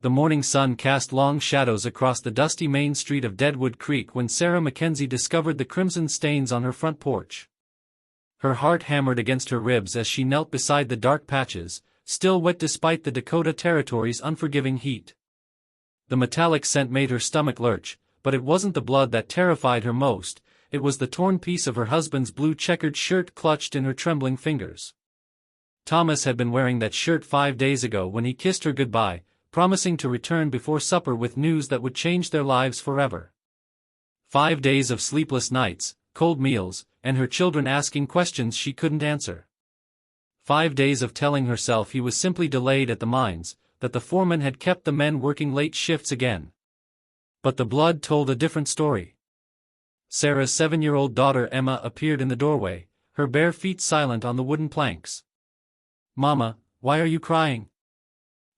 The morning sun cast long shadows across the dusty main street of Deadwood Creek when Sarah McKenzie discovered the crimson stains on her front porch. Her heart hammered against her ribs as she knelt beside the dark patches, still wet despite the Dakota Territory's unforgiving heat. The metallic scent made her stomach lurch, but it wasn't the blood that terrified her most, it was the torn piece of her husband's blue checkered shirt clutched in her trembling fingers. Thomas had been wearing that shirt 5 days ago when he kissed her goodbye, promising to return before supper with news that would change their lives forever. 5 days of sleepless nights, cold meals, and her children asking questions she couldn't answer. 5 days of telling herself he was simply delayed at the mines, that the foreman had kept the men working late shifts again. But the blood told a different story. Sarah's 7-year-old daughter Emma appeared in the doorway, her bare feet silent on the wooden planks. "Mama, why are you crying?"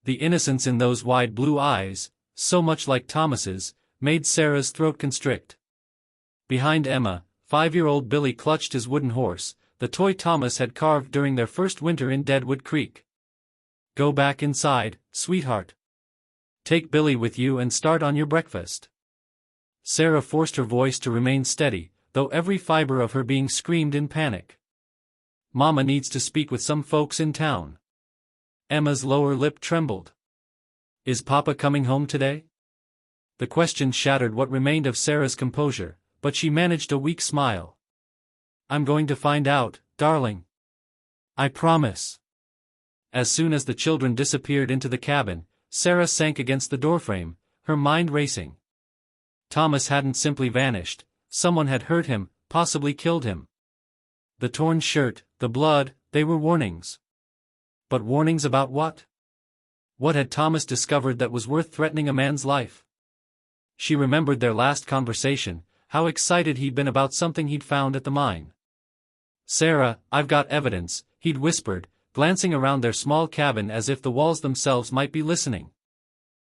The innocence in those wide blue eyes, so much like Thomas's, made Sarah's throat constrict. Behind Emma, 5-year-old Billy clutched his wooden horse, the toy Thomas had carved during their first winter in Deadwood Creek. "Go back inside, sweetheart. Take Billy with you and start on your breakfast." Sarah forced her voice to remain steady, though every fiber of her being screamed in panic. "Mama needs to speak with some folks in town." Emma's lower lip trembled. "Is Papa coming home today?" The question shattered what remained of Sarah's composure, but she managed a weak smile. "I'm going to find out, darling. I promise." As soon as the children disappeared into the cabin, Sarah sank against the doorframe, her mind racing. Thomas hadn't simply vanished, someone had hurt him, possibly killed him. The torn shirt, the blood, they were warnings. But warnings about what? What had Thomas discovered that was worth threatening a man's life? She remembered their last conversation, how excited he'd been about something he'd found at the mine. "Sarah, I've got evidence," he'd whispered, glancing around their small cabin as if the walls themselves might be listening.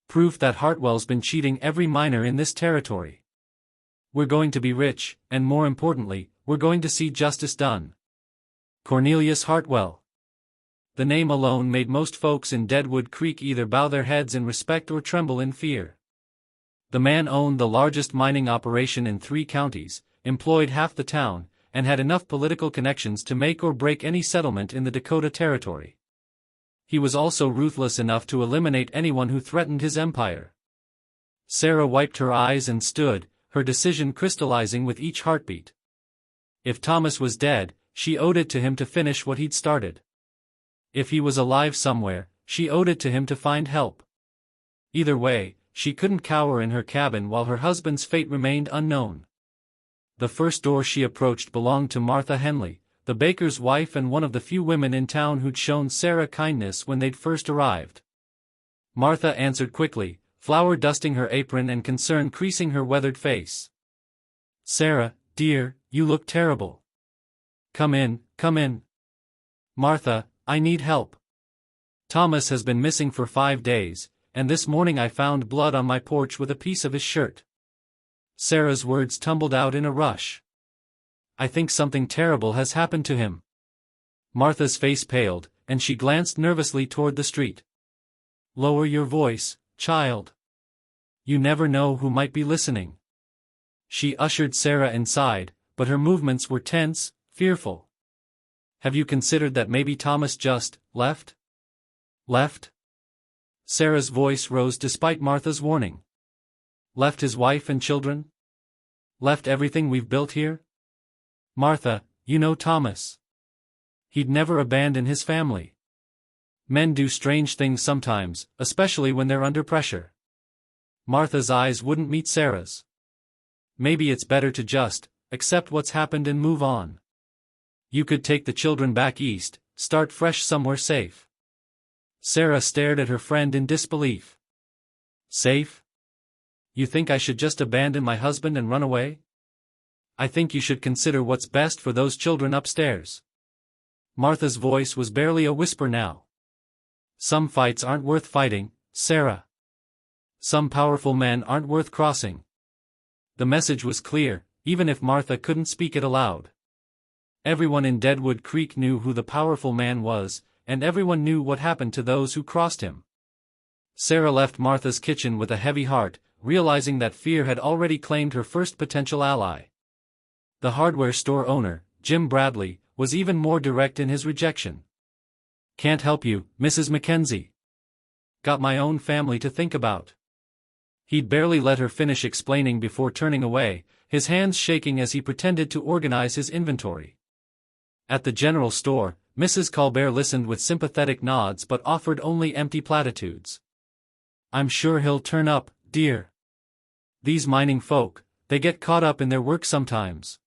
"Proof that Hartwell's been cheating every miner in this territory. We're going to be rich, and more importantly, we're going to see justice done. Cornelius Hartwell." The name alone made most folks in Deadwood Creek either bow their heads in respect or tremble in fear. The man owned the largest mining operation in 3 counties, employed half the town, and had enough political connections to make or break any settlement in the Dakota Territory. He was also ruthless enough to eliminate anyone who threatened his empire. Sarah wiped her eyes and stood, her decision crystallizing with each heartbeat. If Thomas was dead, she owed it to him to finish what he'd started. If he was alive somewhere, she owed it to him to find help. Either way, she couldn't cower in her cabin while her husband's fate remained unknown. The first door she approached belonged to Martha Henley, the baker's wife and one of the few women in town who'd shown Sarah kindness when they'd first arrived. Martha answered quickly, flour dusting her apron and concern creasing her weathered face. "Sarah, dear, you look terrible. Come in, come in." "Martha, I need help. Thomas has been missing for 5 days, and this morning I found blood on my porch with a piece of his shirt." Sarah's words tumbled out in a rush. "I think something terrible has happened to him." Martha's face paled, and she glanced nervously toward the street. "Lower your voice, child. You never know who might be listening." She ushered Sarah inside, but her movements were tense, fearful. "Have you considered that maybe Thomas just left?" "Left?" Sarah's voice rose despite Martha's warning. "Left his wife and children? Left everything we've built here? Martha, you know Thomas. He'd never abandon his family. Men do strange things sometimes, especially when they're under pressure." Martha's eyes wouldn't meet Sarah's. "Maybe it's better to just accept what's happened and move on. You could take the children back east, start fresh somewhere safe." Sarah stared at her friend in disbelief. "Safe? You think I should just abandon my husband and run away? I think you should consider what's best for those children upstairs." Martha's voice was barely a whisper now. "Some fights aren't worth fighting, Sarah. Some powerful men aren't worth crossing." The message was clear, even if Martha couldn't speak it aloud. Everyone in Deadwood Creek knew who the powerful man was, and everyone knew what happened to those who crossed him. Sarah left Martha's kitchen with a heavy heart, realizing that fear had already claimed her first potential ally. The hardware store owner, Jim Bradley, was even more direct in his rejection. "Can't help you, Mrs. McKenzie. Got my own family to think about." He'd barely let her finish explaining before turning away, his hands shaking as he pretended to organize his inventory. At the general store, Mrs. Colbert listened with sympathetic nods but offered only empty platitudes. "I'm sure he'll turn up, dear. These mining folk, they get caught up in their work sometimes."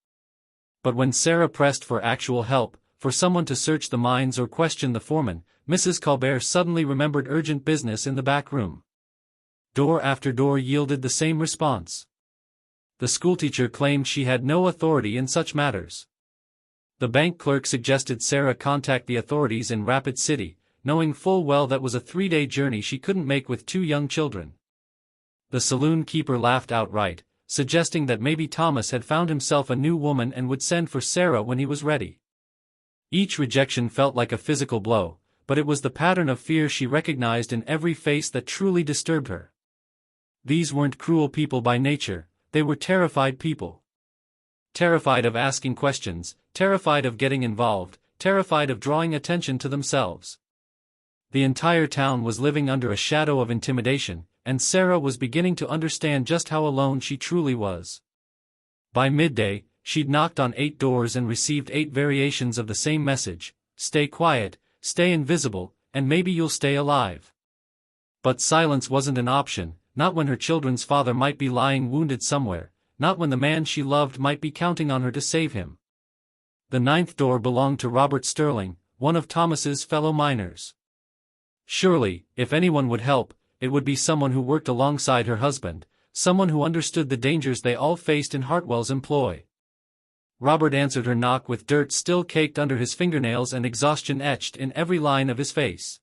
But when Sarah pressed for actual help, for someone to search the mines or question the foreman, Mrs. Colbert suddenly remembered urgent business in the back room. Door after door yielded the same response. The schoolteacher claimed she had no authority in such matters. The bank clerk suggested Sarah contact the authorities in Rapid City, knowing full well that was a 3-day journey she couldn't make with 2 young children. The saloon keeper laughed outright, suggesting that maybe Thomas had found himself a new woman and would send for Sarah when he was ready. Each rejection felt like a physical blow, but it was the pattern of fear she recognized in every face that truly disturbed her. These weren't cruel people by nature, they were terrified people. Terrified of asking questions, terrified of getting involved, terrified of drawing attention to themselves. The entire town was living under a shadow of intimidation, and Sarah was beginning to understand just how alone she truly was. By midday, she'd knocked on 8 doors and received 8 variations of the same message: stay quiet, stay invisible, and maybe you'll stay alive. But silence wasn't an option, not when her children's father might be lying wounded somewhere, not when the man she loved might be counting on her to save him. The 9th door belonged to Robert Sterling, one of Thomas's fellow miners. Surely, if anyone would help, it would be someone who worked alongside her husband, someone who understood the dangers they all faced in Hartwell's employ. Robert answered her knock with dirt still caked under his fingernails and exhaustion etched in every line of his face.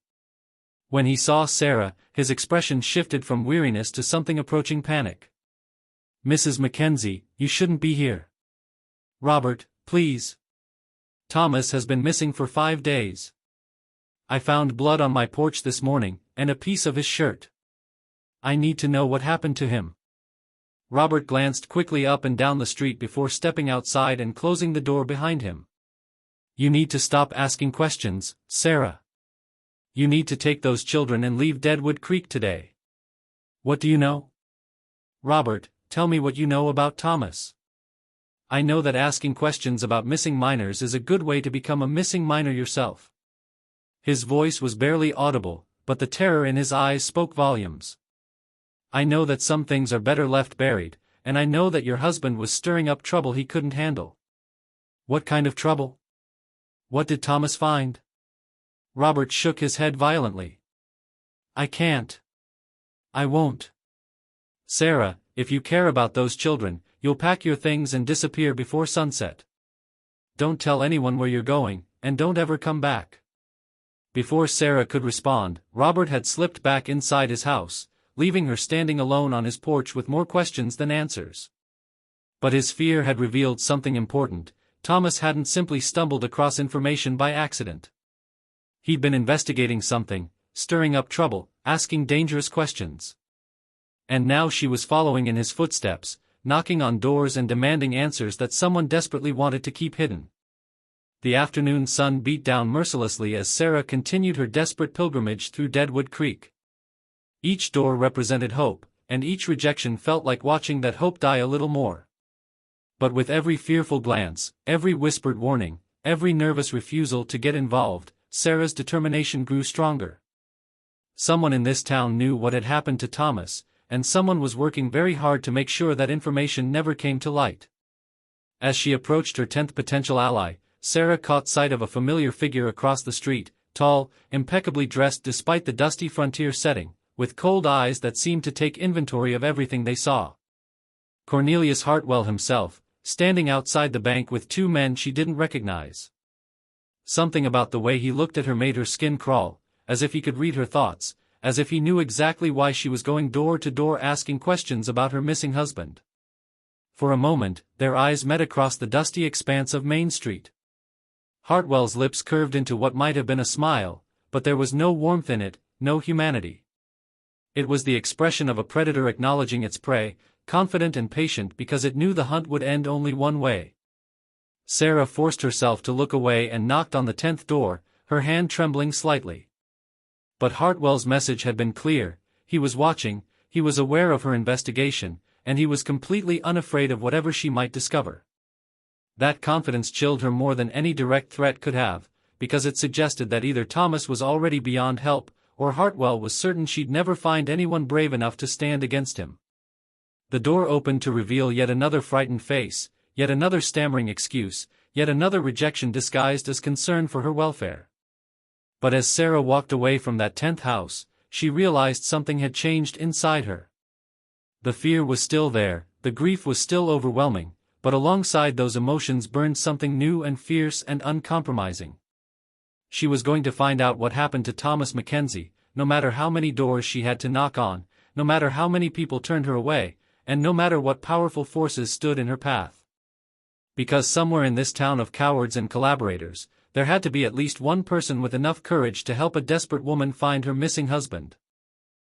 When he saw Sarah, his expression shifted from weariness to something approaching panic. "Mrs. McKenzie, you shouldn't be here. Robert, please. Thomas has been missing for 5 days. I found blood on my porch this morning, and a piece of his shirt. I need to know what happened to him." Robert glanced quickly up and down the street before stepping outside and closing the door behind him. "You need to stop asking questions, Sarah. You need to take those children and leave Deadwood Creek today. What do you know? Robert, tell me what you know about Thomas. I know that asking questions about missing miners is a good way to become a missing miner yourself." His voice was barely audible, but the terror in his eyes spoke volumes. "I know that some things are better left buried, and I know that your husband was stirring up trouble he couldn't handle." "What kind of trouble? What did Thomas find?" Robert shook his head violently. "I can't. I won't. Sarah, if you care about those children, you'll pack your things and disappear before sunset. Don't tell anyone where you're going, and don't ever come back." Before Sarah could respond, Robert had slipped back inside his house, leaving her standing alone on his porch with more questions than answers. But his fear had revealed something important. Thomas hadn't simply stumbled across information by accident. He'd been investigating something, stirring up trouble, asking dangerous questions. And now she was following in his footsteps, knocking on doors and demanding answers that someone desperately wanted to keep hidden. The afternoon sun beat down mercilessly as Sarah continued her desperate pilgrimage through Deadwood Creek. Each door represented hope, and each rejection felt like watching that hope die a little more. But with every fearful glance, every whispered warning, every nervous refusal to get involved, Sarah's determination grew stronger. Someone in this town knew what had happened to Thomas, and someone was working very hard to make sure that information never came to light. As she approached her 10th potential ally, Sarah caught sight of a familiar figure across the street, tall, impeccably dressed despite the dusty frontier setting, with cold eyes that seemed to take inventory of everything they saw. Cornelius Hartwell himself, standing outside the bank with 2 men she didn't recognize. Something about the way he looked at her made her skin crawl, as if he could read her thoughts, as if he knew exactly why she was going door to door asking questions about her missing husband. For a moment, their eyes met across the dusty expanse of Main Street. Hartwell's lips curved into what might have been a smile, but there was no warmth in it, no humanity. It was the expression of a predator acknowledging its prey, confident and patient because it knew the hunt would end only one way. Sarah forced herself to look away and knocked on the 10th door, her hand trembling slightly. But Hartwell's message had been clear: he was watching, he was aware of her investigation, and he was completely unafraid of whatever she might discover. That confidence chilled her more than any direct threat could have, because it suggested that either Thomas was already beyond help, or Hartwell was certain she'd never find anyone brave enough to stand against him. The door opened to reveal yet another frightened face, yet another stammering excuse, yet another rejection disguised as concern for her welfare. But as Sarah walked away from that 10th house, she realized something had changed inside her. The fear was still there, the grief was still overwhelming, but alongside those emotions burned something new and fierce and uncompromising. She was going to find out what happened to Thomas McKenzie, no matter how many doors she had to knock on, no matter how many people turned her away, and no matter what powerful forces stood in her path. Because somewhere in this town of cowards and collaborators, there had to be at least one person with enough courage to help a desperate woman find her missing husband.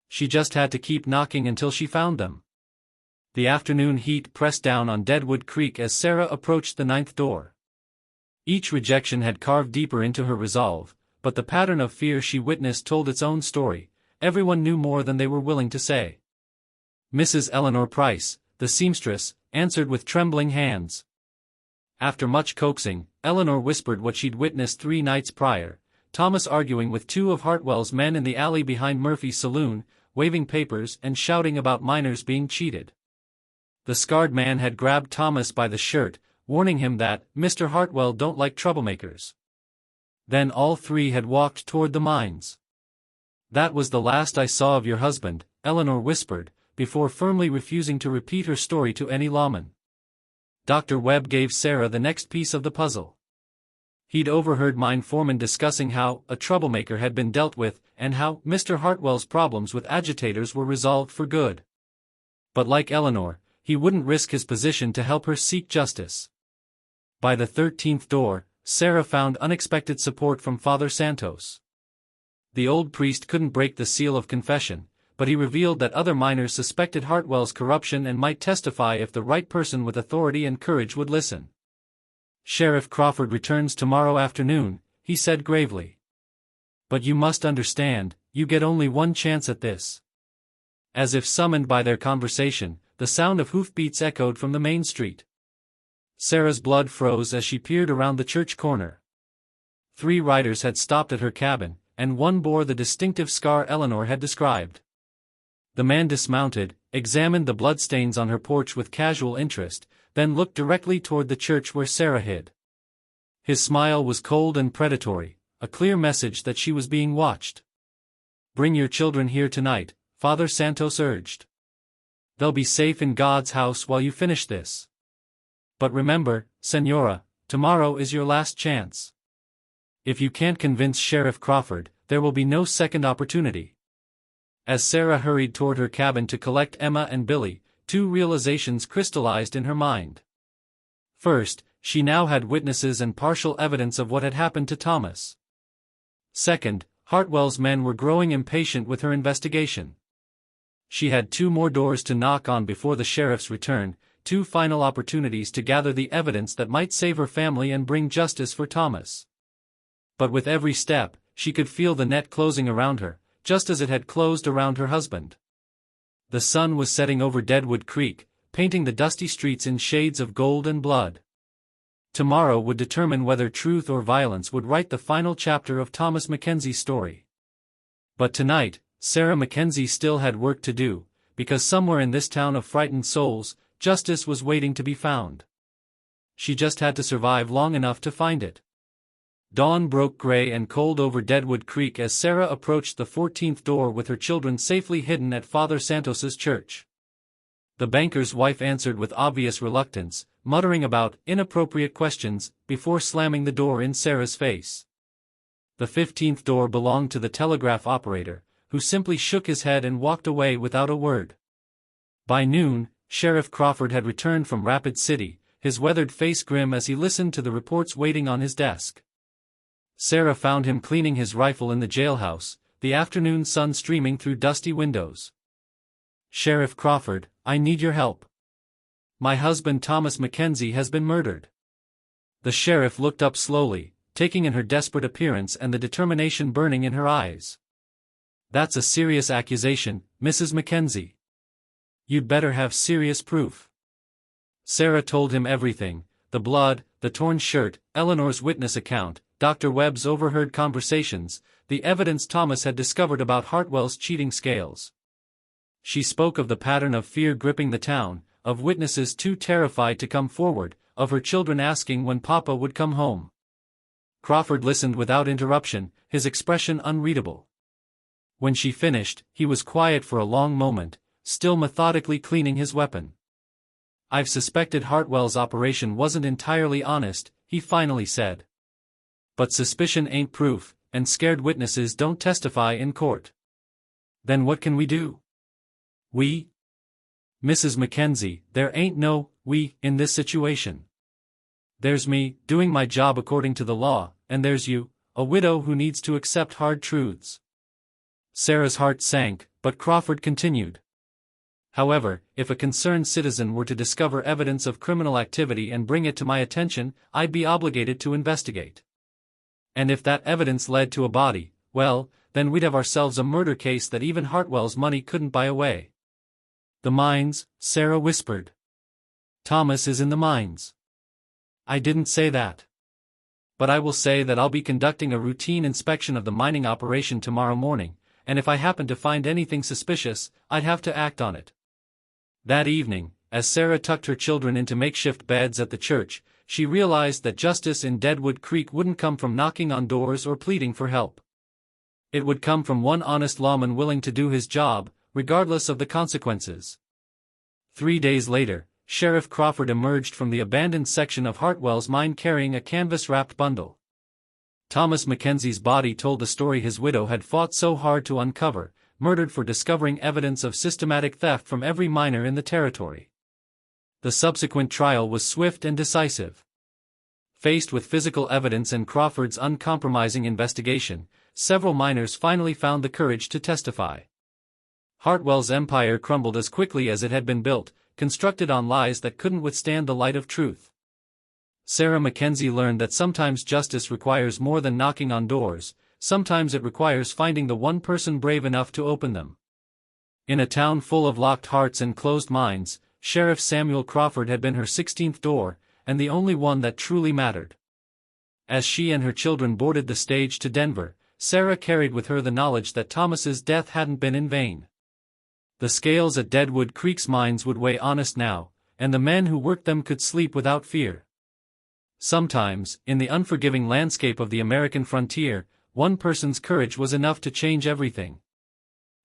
She just had to keep knocking until she found them. The afternoon heat pressed down on Deadwood Creek as Sarah approached the 9th door. Each rejection had carved deeper into her resolve, but the pattern of fear she witnessed told its own story. Everyone knew more than they were willing to say. Mrs. Eleanor Price, the seamstress, answered with trembling hands. After much coaxing, Eleanor whispered what she'd witnessed 3 nights prior: Thomas arguing with 2 of Hartwell's men in the alley behind Murphy's saloon, waving papers and shouting about miners being cheated. The scarred man had grabbed Thomas by the shirt, warning him that Mr. Hartwell don't like troublemakers. Then all 3 had walked toward the mines. "That was the last I saw of your husband," Eleanor whispered, before firmly refusing to repeat her story to any lawman. Dr. Webb gave Sarah the next piece of the puzzle. He'd overheard mine foremen discussing how a troublemaker had been dealt with, and how Mr. Hartwell's problems with agitators were resolved for good. But like Eleanor, he wouldn't risk his position to help her seek justice. By the 13th door, Sarah found unexpected support from Father Santos. The old priest couldn't break the seal of confession, but he revealed that other miners suspected Hartwell's corruption and might testify if the right person with authority and courage would listen. "Sheriff Crawford returns tomorrow afternoon," he said gravely. "But you must understand, you get only one chance at this." As if summoned by their conversation, the sound of hoofbeats echoed from the main street. Sarah's blood froze as she peered around the church corner. 3 riders had stopped at her cabin, and one bore the distinctive scar Eleanor had described. The man dismounted, examined the bloodstains on her porch with casual interest, then looked directly toward the church where Sarah hid. His smile was cold and predatory, a clear message that she was being watched. "Bring your children here tonight," Father Santos urged. "They'll be safe in God's house while you finish this. But remember, Senora, tomorrow is your last chance. If you can't convince Sheriff Crawford, there will be no second opportunity." As Sarah hurried toward her cabin to collect Emma and Billy, 2 realizations crystallized in her mind. First, she now had witnesses and partial evidence of what had happened to Thomas. Second, Hartwell's men were growing impatient with her investigation. She had 2 more doors to knock on before the sheriff's return, 2 final opportunities to gather the evidence that might save her family and bring justice for Thomas. But with every step, she could feel the net closing around her, just as it had closed around her husband. The sun was setting over Deadwood Creek, painting the dusty streets in shades of gold and blood. Tomorrow would determine whether truth or violence would write the final chapter of Thomas McKenzie's story. But tonight, Sarah McKenzie still had work to do, because somewhere in this town of frightened souls, justice was waiting to be found. She just had to survive long enough to find it. Dawn broke gray and cold over Deadwood Creek as Sarah approached the 14th door with her children safely hidden at Father Santos's church. The banker's wife answered with obvious reluctance, muttering about inappropriate questions, before slamming the door in Sarah's face. The 15th door belonged to the telegraph operator, who simply shook his head and walked away without a word. By noon, Sheriff Crawford had returned from Rapid City, his weathered face grim as he listened to the reports waiting on his desk. Sarah found him cleaning his rifle in the jailhouse, the afternoon sun streaming through dusty windows. "Sheriff Crawford, I need your help. My husband Thomas McKenzie has been murdered." The sheriff looked up slowly, taking in her desperate appearance and the determination burning in her eyes. "That's a serious accusation, Mrs. McKenzie. You'd better have serious proof." Sarah told him everything: the blood, the torn shirt, Eleanor's witness account, Dr. Webb's overheard conversations, the evidence Thomas had discovered about Hartwell's cheating scales. She spoke of the pattern of fear gripping the town, of witnesses too terrified to come forward, of her children asking when Papa would come home. Crawford listened without interruption, his expression unreadable. When she finished, he was quiet for a long moment, still methodically cleaning his weapon. "I've suspected Hartwell's operation wasn't entirely honest," he finally said. "But suspicion ain't proof, and scared witnesses don't testify in court." "Then what can we do?" "We?" "Mrs. McKenzie, there ain't no we in this situation. There's me, doing my job according to the law, and there's you, a widow who needs to accept hard truths." Sarah's heart sank, but Crawford continued. "However, if a concerned citizen were to discover evidence of criminal activity and bring it to my attention, I'd be obligated to investigate. And if that evidence led to a body, well, then we'd have ourselves a murder case that even Hartwell's money couldn't buy away." "The mines," Sarah whispered. "Thomas is in the mines." "I didn't say that. But I will say that I'll be conducting a routine inspection of the mining operation tomorrow morning, and if I happen to find anything suspicious, I'd have to act on it." That evening, as Sarah tucked her children into makeshift beds at the church, she realized that justice in Deadwood Creek wouldn't come from knocking on doors or pleading for help. It would come from one honest lawman willing to do his job, regardless of the consequences. 3 days later, Sheriff Crawford emerged from the abandoned section of Hartwell's mine carrying a canvas-wrapped bundle. Thomas McKenzie's body told the story his widow had fought so hard to uncover, murdered for discovering evidence of systematic theft from every miner in the territory. The subsequent trial was swift and decisive. Faced with physical evidence and Crawford's uncompromising investigation, several miners finally found the courage to testify. Hartwell's empire crumbled as quickly as it had been built, constructed on lies that couldn't withstand the light of truth. Sarah McKenzie learned that sometimes justice requires more than knocking on doors, sometimes it requires finding the one person brave enough to open them. In a town full of locked hearts and closed minds, Sheriff Samuel Crawford had been her 16th door, and the only one that truly mattered. As she and her children boarded the stage to Denver, Sarah carried with her the knowledge that Thomas's death hadn't been in vain. The scales at Deadwood Creek's mines would weigh honest now, and the men who worked them could sleep without fear. Sometimes, in the unforgiving landscape of the American frontier, one person's courage was enough to change everything.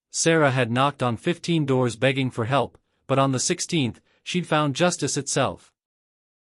Sarah had knocked on 15 doors begging for help, but on the 16th, she'd found justice itself.